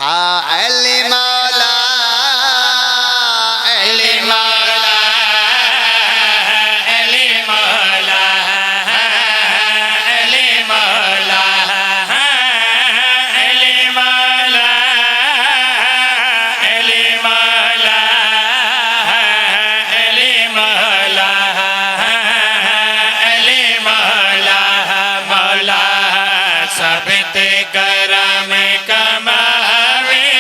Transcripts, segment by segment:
अली मौला अली मौला अली मौला अली मौला अली मौला अली मौला अली मौला अली मौला मौला सब ते करम कमावे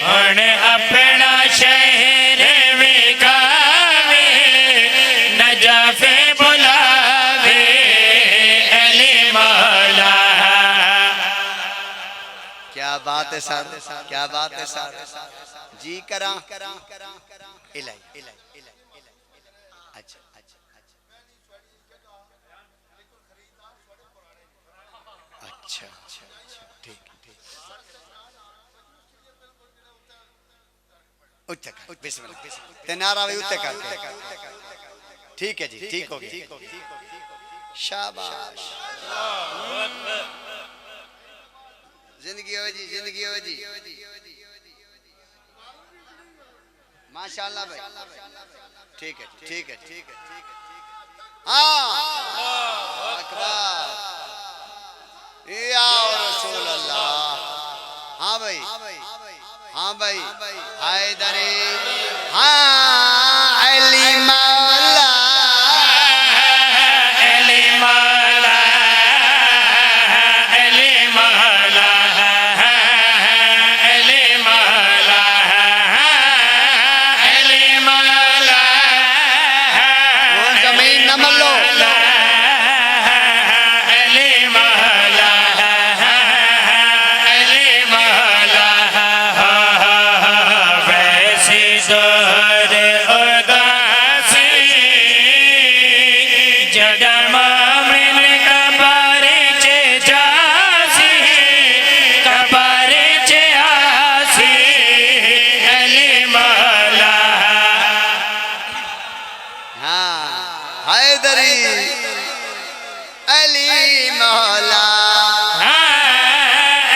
हुण अपना शहर विकावे नजाफे बुलावे अली मौला। क्या बात है सर, क्या बात है सर। जी करा इलाही अच्छा अच्छा अच्छा अच्छा ठीक ठीक उत्ते कर बिस्मिल्लाह ते नारा भी उत्ते कर ठीक है जी ठीक हो गया शाबाश जिंदगी हो जी जिंदगी हो जी माशाल्लाह भाई ठीक है ठीक है ठीक है हाँ अकबर या रसूल अल्लाह हाँ भाई हाँ भाई हैदरी हाँ अली मौला अली मौला अली मौला अली मौला अली मौला वो जमीन न मल्लो अली मौला अली मौला वैसी जोर उदासी जड़ा मोमिन कबारे चे जासी कबारे चे आसी अली मौला हाँ हैदरी अली मौला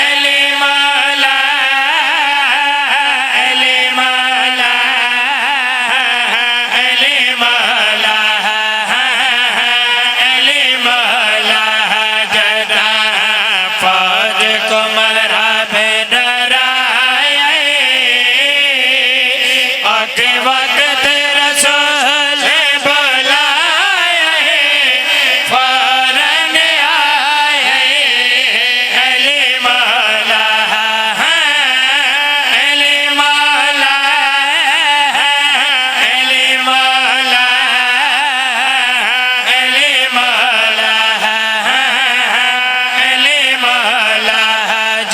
अली मौला अली मौला अली मौला अली मौला जदा फौज को मरा बे डराए आके वक्त रसूल बुलाए फौरन आए अली मौला अली मौला अली मौला अली मौला अली मौला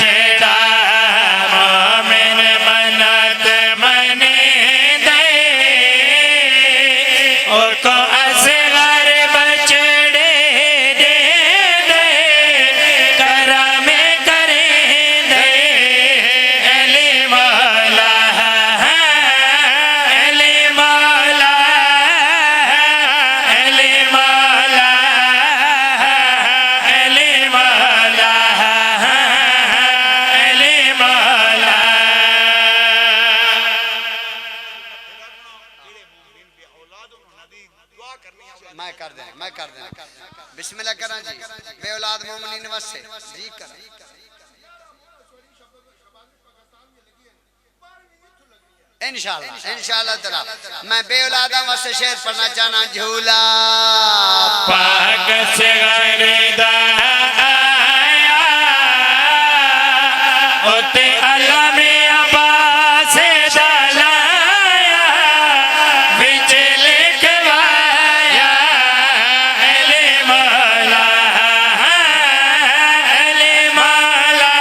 जेड़ा मोमिन मन्नत मने दे उनको असगर बचड़े दे दे करम करे दे अली मौला अली मौला अली मौला अली मौला अली मौला। मैं कर देना बिस्मिल्लाह करा जी बे औलाद मोमिनीन वास्ते जी करा इंशाल्लाह इंशाल्लाह ताला मैं बे औलादा वास्ते शेर पढ़ना चाहना झूला पाक से गरदा आया उते अल्लाह में अब्बास दलाया विच लिखवाया अली मौला अली मौला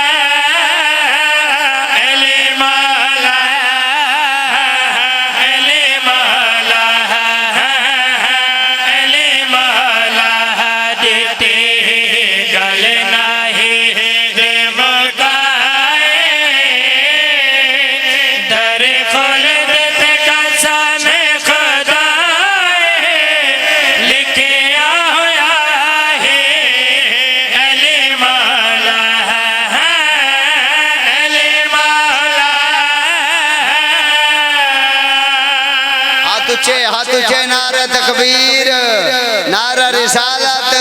अली मौला अली मौला अली मौला देते गल नाही दे मुकाए हाथ उचे नारा तकबीर नारा रिसालत